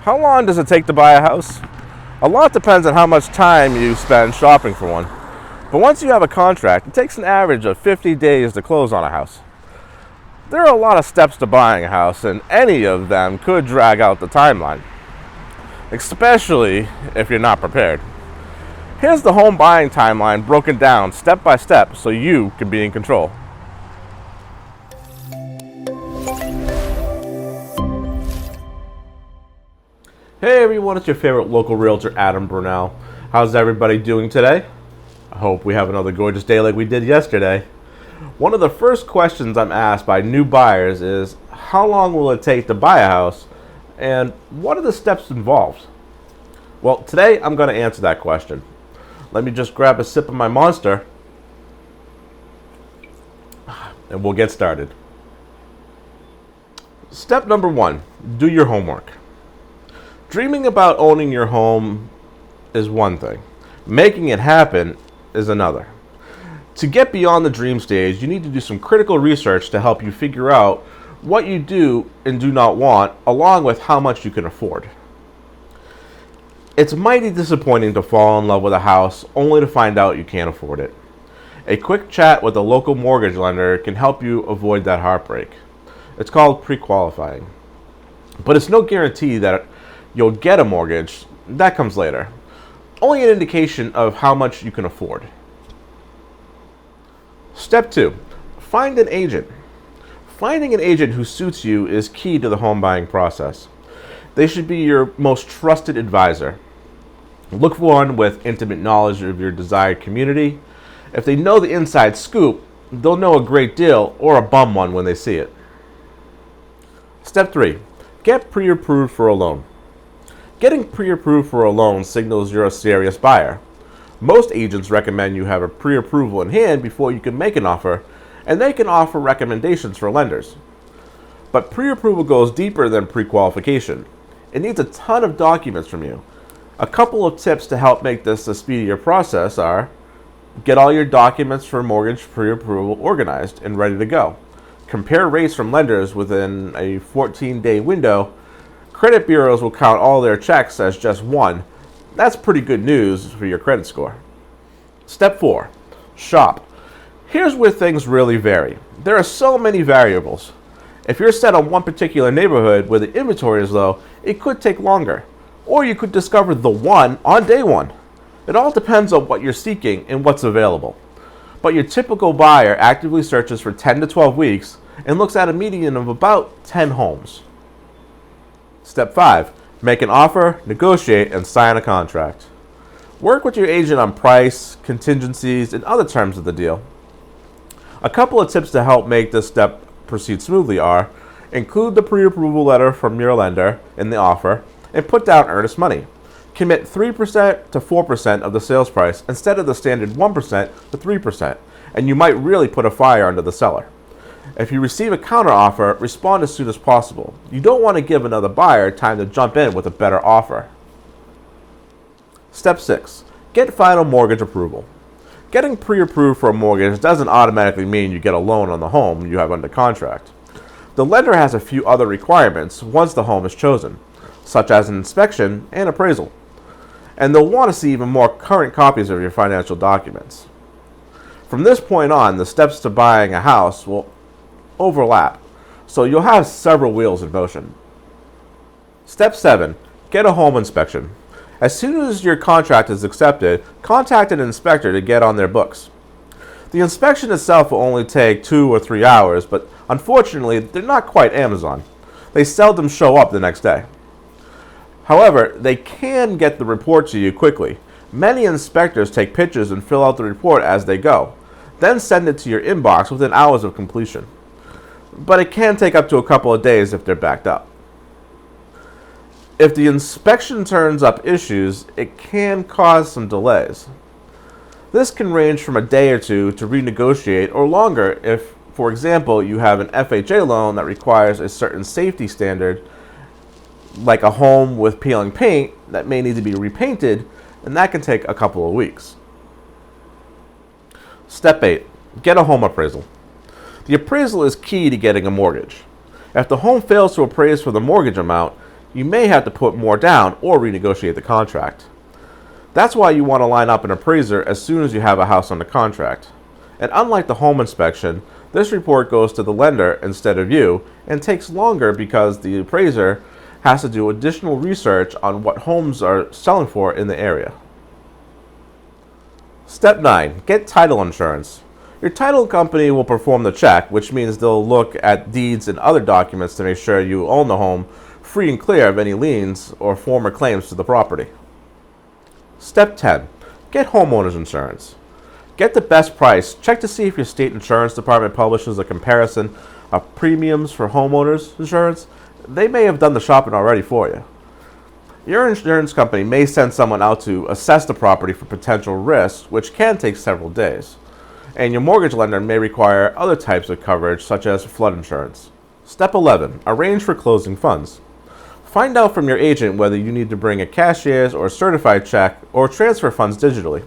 How long does it take to buy a house? A lot depends on how much time you spend shopping for one. But once you have a contract, it takes an average of 50 days to close on a house. There are a lot of steps to buying a house, and any of them could drag out the timeline, especially if you're not prepared. Here's the home buying timeline broken down step by step so you can be in control. Hey everyone, it's your favorite local realtor, Adam Brunelle. How's everybody doing today? I hope we have another gorgeous day like we did yesterday. One of the first questions I'm asked by new buyers is, how long will it take to buy a house, and what are the steps involved? Well, today I'm going to answer that question. Let me just grab a sip of my Monster, and we'll get started. Step number 1, do your homework. Dreaming about owning your home is one thing. Making it happen is another. To get beyond the dream stage, you need to do some critical research to help you figure out what you do and do not want, along with how much you can afford. It's mighty disappointing to fall in love with a house only to find out you can't afford it. A quick chat with a local mortgage lender can help you avoid that heartbreak. It's called pre-qualifying. But it's no guarantee that you'll get a mortgage. That comes later. Only an indication of how much you can afford. Step 2, find an agent. Finding an agent who suits you is key to the home buying process. They should be your most trusted advisor. Look for one with intimate knowledge of your desired community. If they know the inside scoop, they'll know a great deal or a bum one when they see it. Step 3, get pre-approved for a loan. Getting pre-approved for a loan signals you're a serious buyer. Most agents recommend you have a pre-approval in hand before you can make an offer, and they can offer recommendations for lenders. But pre-approval goes deeper than pre-qualification. It needs a ton of documents from you. A couple of tips to help make this a speedier process are: get all your documents for mortgage pre-approval organized and ready to go. Compare rates from lenders within a 14-day window. Credit bureaus will count all their checks as just one. That's pretty good news for your credit score. Step 4, shop. Here's where things really vary. There are so many variables. If you're set on one particular neighborhood where the inventory is low, it could take longer. Or you could discover the one on day one. It all depends on what you're seeking and what's available. But your typical buyer actively searches for 10 to 12 weeks and looks at a median of about 10 homes. Step 5, make an offer, negotiate, and sign a contract. Work with your agent on price, contingencies, and other terms of the deal. A couple of tips to help make this step proceed smoothly are: include the pre-approval letter from your lender in the offer and put down earnest money. Commit 3% to 4% of the sales price instead of the standard 1% to 3%, and you might really put a fire under the seller. If you receive a counteroffer, respond as soon as possible. You don't want to give another buyer time to jump in with a better offer. Step 6, get final mortgage approval. Getting pre-approved for a mortgage doesn't automatically mean you get a loan on the home you have under contract. The lender has a few other requirements once the home is chosen, such as an inspection and appraisal. And they'll want to see even more current copies of your financial documents. From this point on, the steps to buying a house will overlap, so you'll have several wheels in motion. Step 7, get a home inspection. As soon as your contract is accepted, contact an inspector to get on their books. The inspection itself will only take 2 or 3 hours, but unfortunately, they're not quite Amazon. They seldom show up the next day. However, they can get the report to you quickly. Many inspectors take pictures and fill out the report as they go, then send it to your inbox within hours of completion. But it can take up to a couple of days if they're backed up. If the inspection turns up issues, it can cause some delays. This can range from a day or two to renegotiate, or longer if, for example, you have an FHA loan that requires a certain safety standard, like a home with peeling paint that may need to be repainted, and that can take a couple of weeks. Step 8, get a home appraisal. The appraisal is key to getting a mortgage. If the home fails to appraise for the mortgage amount, you may have to put more down or renegotiate the contract. That's why you want to line up an appraiser as soon as you have a house under contract. And unlike the home inspection, this report goes to the lender instead of you and takes longer because the appraiser has to do additional research on what homes are selling for in the area. Step 9. Get title insurance. Your title company will perform the check, which means they'll look at deeds and other documents to make sure you own the home free and clear of any liens or former claims to the property. Step 10. Get homeowners insurance. Get the best price. Check to see if your state insurance department publishes a comparison of premiums for homeowners insurance. They may have done the shopping already for you. Your insurance company may send someone out to assess the property for potential risks, which can take several days. And your mortgage lender may require other types of coverage, such as flood insurance. Step 11. Arrange for closing funds. Find out from your agent whether you need to bring a cashier's or certified check or transfer funds digitally.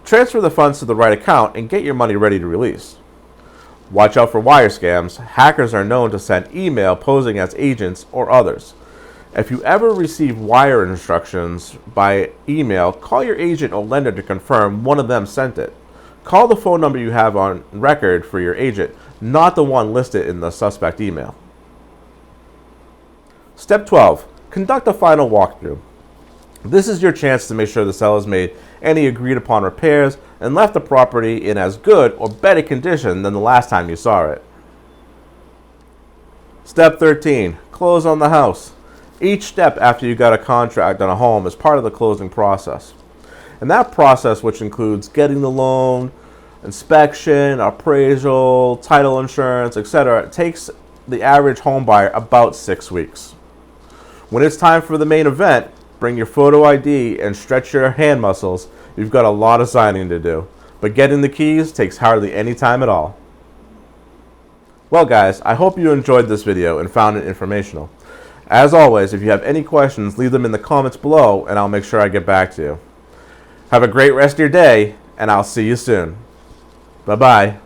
Transfer the funds to the right account and get your money ready to release. Watch out for wire scams. Hackers are known to send email posing as agents or others. If you ever receive wire instructions by email, call your agent or lender to confirm one of them sent it. Call the phone number you have on record for your agent, not the one listed in the suspect email. Step 12. Conduct a final walkthrough. This is your chance to make sure the seller has made any agreed upon repairs and left the property in as good or better condition than the last time you saw it. Step 13. Close on the house. Each step after you got a contract on a home is part of the closing process. And that process, which includes getting the loan, inspection, appraisal, title insurance, etc., takes the average home buyer about 6 weeks. When it's time for the main event, bring your photo ID and stretch your hand muscles. You've got a lot of signing to do. But getting the keys takes hardly any time at all. Well guys, I hope you enjoyed this video and found it informational. As always, if you have any questions, leave them in the comments below and I'll make sure I get back to you. Have a great rest of your day, and I'll see you soon. Bye-bye.